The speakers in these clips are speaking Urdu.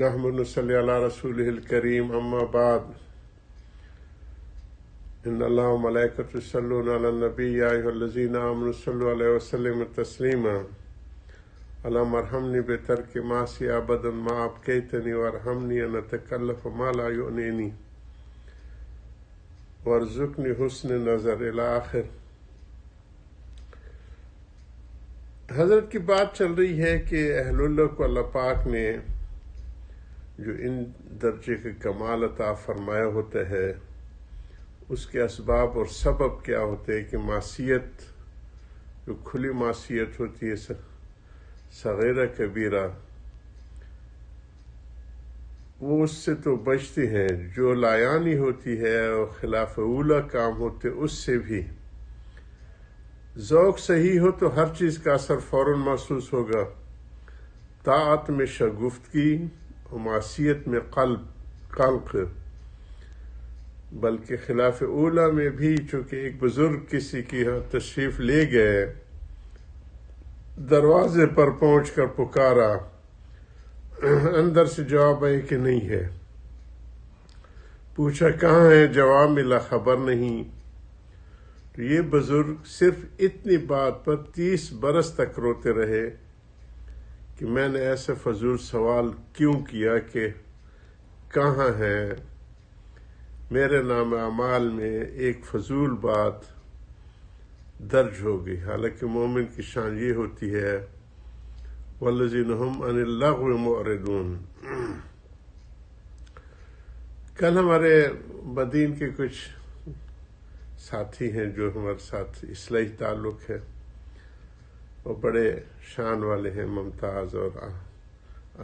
نحمد نصلی علی رسولہ الکریم اما بعد ان اللہ و ملائکۃ یصلون علی النبی یا ایھا الذین آمنوا صلوا علیہ وسلم تسلیما اللہم ارحمنی بترک معصی ابدا ما ابقیتنی وارحمنی ان اتکلف ما لا یعنینی وارزقنی حسن نظر الی آخر۔ حضرت کی بات چل رہی ہے کہ اہل اللہ کو اللہ پاک نے جو ان درجے کے کمال عطا فرمایا ہوتا ہے اس کے اسباب اور سبب کیا ہوتے ہیں کہ معصیت جو کھلی معصیت ہوتی ہے صغیرہ کبیرہ وہ اس سے تو بچتے ہیں، جو لایانی ہوتی ہے اور خلاف اولا کام ہوتے اس سے بھی ذوق صحیح ہو تو ہر چیز کا اثر فوراً محسوس ہوگا، طاعت میں شگفتگی اور معصیت میں قلق، بلکہ خلاف اولا میں بھی چونکہ ایک بزرگ کسی کی تشریف لے گئے، دروازے پر پہنچ کر پکارا، اندر سے جواب ہے کہ نہیں ہے، پوچھا کہاں ہے، جواب ملا خبر نہیں۔ تو یہ بزرگ صرف اتنی بات پر 30 برس تک روتے رہے کہ میں نے ایسے فضول سوال کیوں کیا کہ کہاں ہے، میرے نام اعمال میں ایک فضول بات درج ہو گئی۔ حالانکہ مومن کی شان یہ ہوتی ہے والذین هم عن اللغو معرضون۔ کل ہمارے بدین کے کچھ ساتھی ہیں جو ہمارے ساتھ اصلاحی تعلق ہے، وہ بڑے شان والے ہیں، ممتاز اور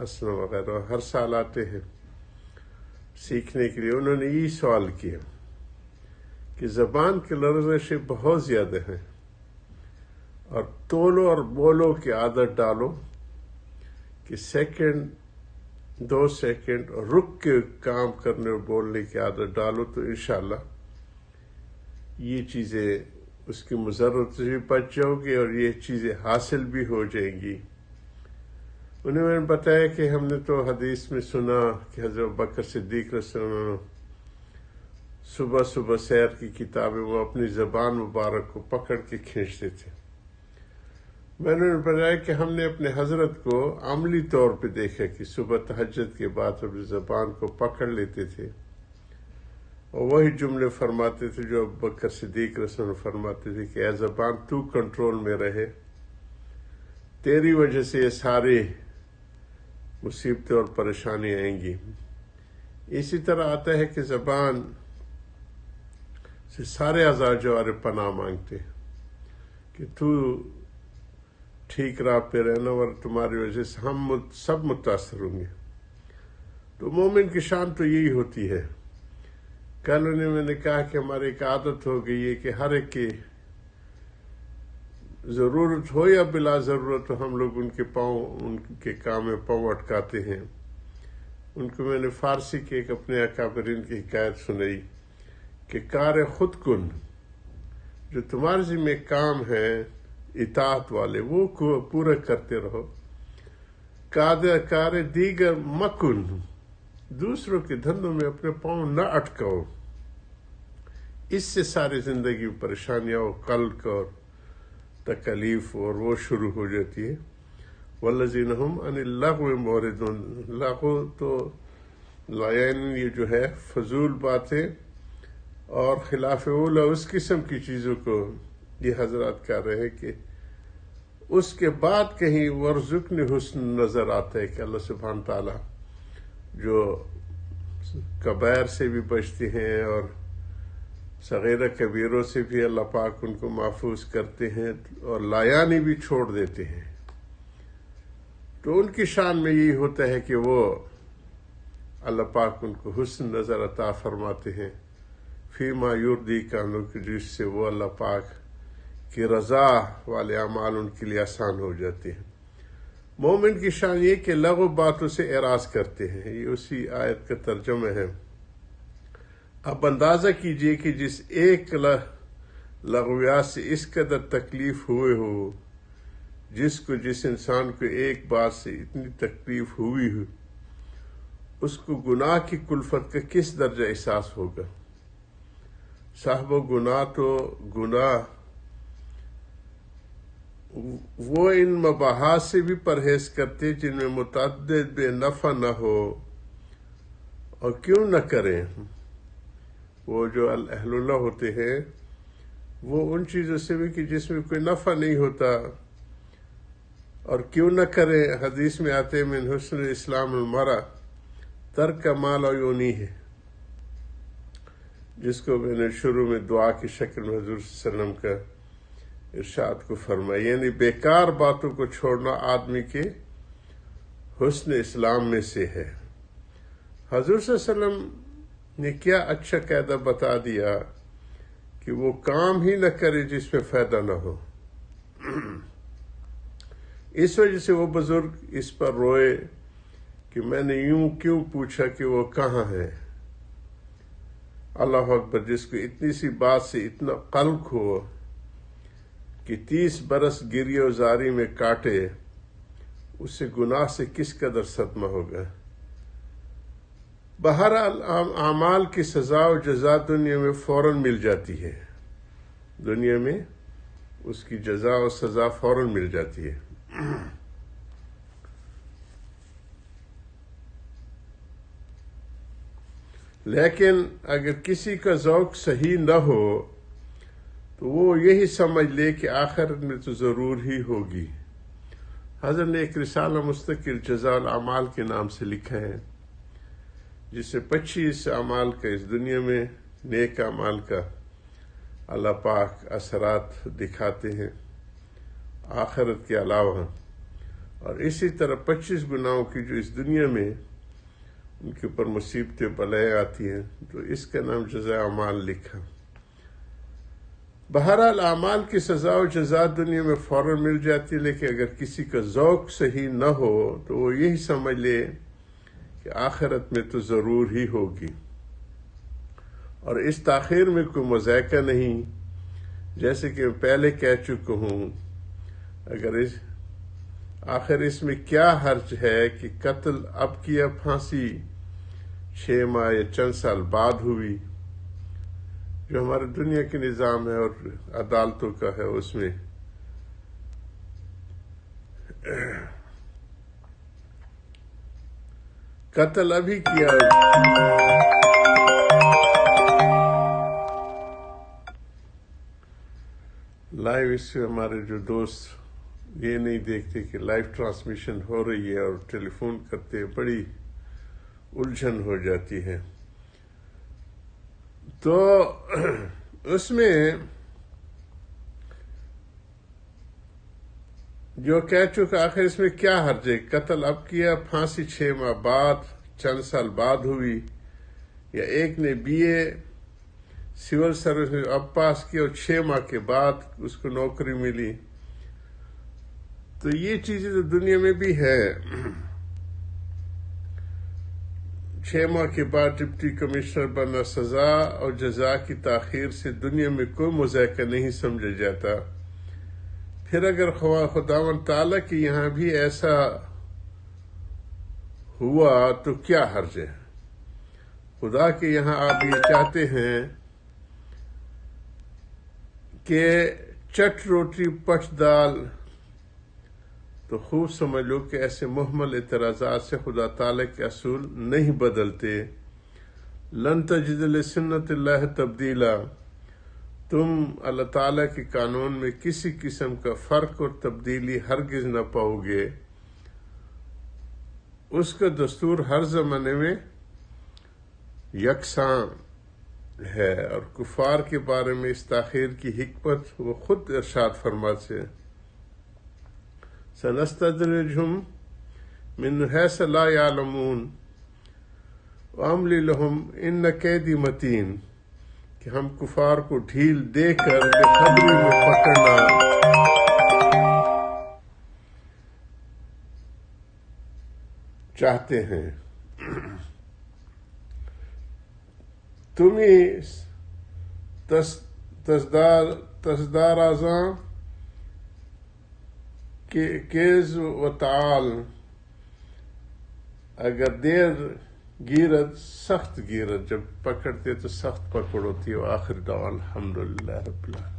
اسلم وغیرہ، ہر سال آتے ہیں سیکھنے کے لیے۔ انہوں نے یہ سوال کیا کہ زبان کے لرزشیں بہت زیادہ ہیں اور تولو اور بولو کی عادت ڈالو کہ سیکنڈ 2 سیکنڈ اور رک کے کام کرنے اور بولنے کی عادت ڈالو تو انشاءاللہ یہ چیزیں اس کی مضرت سے بھی بچ جاؤ گی اور یہ چیزیں حاصل بھی ہو جائیں گی۔ انہوں نے بتایا کہ ہم نے تو حدیث میں سنا کہ حضرت بکر صدیق رضی اللہ عنہ صبح صبح سیر کی کتابیں وہ اپنی زبان مبارک کو پکڑ کے کھینچتے تھے۔ میں نے بتایا کہ ہم نے اپنے حضرت کو عملی طور پہ دیکھا کہ صبح تہجد کے بعد اپنی زبان کو پکڑ لیتے تھے اور وہی جملے فرماتے تھے جو ابو بکر صدیق رضی اللہ عنہ فرماتے تھے کہ اے زبان تو کنٹرول میں رہے، تیری وجہ سے یہ ساری مصیبتیں اور پریشانی آئیں گی۔ اسی طرح آتا ہے کہ زبان سے سارے اعضاء جوارح پناہ مانگتے کہ تو ٹھیک راہ پہ رہنا اور تمہاری وجہ سے ہم سب متاثر ہوں گے۔ تو مومن کی شان تو یہی ہوتی ہے۔ کل میں نے کہا کہ ہماری ایک عادت ہو گئی ہے کہ ہر ایک کی ضرورت ہو یا بلا ضرورت ہو ہم لوگ ان کے کام میں پاؤں اٹکاتے ہیں۔ ان کو میں نے فارسی کے ایک اپنے اکابرین کی حکایت سنائی کہ کار خود کن، جو تمہارے ذمہ کام ہے اطاعت والے وہ پورا کرتے رہو، کار دیگر مکن، دوسروں کے دھندوں میں اپنے پاؤں نہ اٹکاؤ، اس سے ساری زندگی میں پریشانیاں اور قلق اور تکلیف اور وہ شروع ہو جاتی ہے۔ والذین هم عن اللغو معرضون، لغو تو لائن یہ جو ہے فضول باتیں اور خلاف اولا اس قسم کی چیزوں کو یہ حضرات کہہ رہے ہیں کہ اس کے بعد کہیں ورزقنی حسن نظر آتا ہے کہ اللہ سبحانہ تعالیٰ جو کبائر سے بھی بچتے ہیں اور صغیرہ کبیروں سے بھی اللہ پاک ان کو محفوظ کرتے ہیں اور لایانی بھی چھوڑ دیتے ہیں۔ تو ان کی شان میں یہی ہوتا ہے کہ وہ اللہ پاک ان کو حسن نظر عطا فرماتے ہیں، فیما یردی کا جس سے وہ اللہ پاک کی رضا والے اعمال ان کے لیے آسان ہو جاتے ہیں۔ مومن کی شان یہ کہ لغو باتوں سے اعراض کرتے ہیں، یہ اسی آیت کا ترجمہ ہے۔ اب اندازہ کیجئے کہ جس ایک لغویات سے اس قدر تکلیف ہوئے ہو، جس انسان کو ایک بات سے اتنی تکلیف ہوئی ہو اس کو گناہ کی کلفت کا کس درجہ احساس ہوگا؟ صاحب گناہ تو گناہ وہ ان مباحث سے بھی پرہیز کرتے جن میں متعدد بے نفع نہ ہو، اور کیوں نہ کریں؟ وہ جو اہل اللہ ہوتے ہیں وہ ان چیزوں سے بھی کہ جس میں کوئی نفع نہیں ہوتا، اور کیوں نہ کریں؟ حدیث میں آتے من حسن اسلام المرء ترک ما لا یعنیہ ہے، جس کو میں نے شروع میں دعا کی شکل میں حضور صلی اللہ علیہ وسلم کا ارشاد کو فرمایا، یعنی بیکار باتوں کو چھوڑنا آدمی کے حسن اسلام میں سے ہے۔ حضور صلی اللہ علیہ وسلم نے کیا اچھا قاعدہ بتا دیا کہ وہ کام ہی نہ کرے جس میں فائدہ نہ ہو۔ اس وجہ سے وہ بزرگ اس پر روئے کہ میں نے یوں کیوں پوچھا کہ وہ کہاں ہے۔ اللہ اکبر، جس کو اتنی سی بات سے اتنا قلق ہو کہ 30 برس گریہ و زاری میں کاٹے، اس سے گناہ سے کس قدر صدمہ ہوگا۔ بہرحال اعمال کی سزا و جزا دنیا میں فوراً مل جاتی ہے، دنیا میں اس کی جزا و سزا فوراً مل جاتی ہے۔ لیکن اگر کسی کا ذوق صحیح نہ ہو تو وہ یہی سمجھ لے کہ آخرت میں تو ضرور ہی ہوگی۔ حضرت نے ایک رسالہ مستقل جزاء الاعمال کے نام سے لکھا ہے، جس سے 25 اعمال کا اس دنیا میں نیک اعمال کا اللہ پاک اثرات دکھاتے ہیں آخرت کے علاوہ، اور اسی طرح 25 گناہوں کی جو اس دنیا میں ان کے اوپر مصیبتیں بلائیں آتی ہیں، تو اس کا نام جزاء اعمال لکھا۔ بہرحال اعمال کی سزا و جزا دنیا میں فوراً مل جاتی ہے، لیکن اگر کسی کا ذوق صحیح نہ ہو تو وہ یہی سمجھ لے کہ آخرت میں تو ضرور ہی ہوگی، اور اس تاخیر میں کوئی مذائقہ نہیں۔ جیسے کہ میں پہلے کہہ چکا ہوں، اگر آخر اس میں کیا حرج ہے کہ قتل اب کیا، پھانسی 6 ماہ یا چند سال بعد ہوئی، جو ہمارے دنیا کے نظام ہے اور عدالتوں کا ہے، اس میں قتل ابھی کیا۔ لائیو اس سے ہمارے جو دوست یہ نہیں دیکھتے کہ لائیو ٹرانسمیشن ہو رہی ہے اور ٹیلی فون کرتے، بڑی الجھن ہو جاتی ہے۔ تو اس میں جو کہہ چکا، آخر اس میں کیا حرج ہے؟ قتل اب کیا، پھانسی 6 ماہ بعد، چند سال بعد ہوئی، یا ایک نے BA سول سروس میں اب پاس کیا اور 6 ماہ کے بعد اس کو نوکری ملی۔ تو یہ چیزیں تو دنیا میں بھی ہے۔ 6 ماہ کے بعد ڈپٹی کمشنر بننا سزا اور جزا کی تاخیر سے دنیا میں کوئی مذائقہ نہیں سمجھا جاتا۔ پھر اگر خداوند تعالیٰ کے یہاں بھی ایسا ہوا تو کیا حرج ہے؟ خدا کے یہاں آپ یہ چاہتے ہیں کہ چٹ روٹی پٹ دال، تو خوب سمجھ لو کہ ایسے محمل اعتراضات سے خدا تعالیٰ کے اصول نہیں بدلتے۔ لن تجد لسنت اللہ تبدیلا، تم اللہ تعالیٰ کے قانون میں کسی قسم کا فرق اور تبدیلی ہرگز نہ پاؤ گے۔ اس کا دستور ہر زمانے میں یکساں ہے، اور کفار کے بارے میں اس تاخیر کی حکمت وہ خود ارشاد فرماتے ہیں، سنستدرجهم من حیث لا یعلمون واملی لهم ان کیدی متین، کہ ہم کفار کو ڈھیل دے کر بے خبری میں پکڑنا چاہتے ہیں۔ تمہیں تصدار آزاں کیز و تعال، اگر دیر گیرد سخت گیرد جب پکڑتے تو سخت پکڑ ہوتی ہے. وآخر دعوانا الحمدللہ رب العالمین.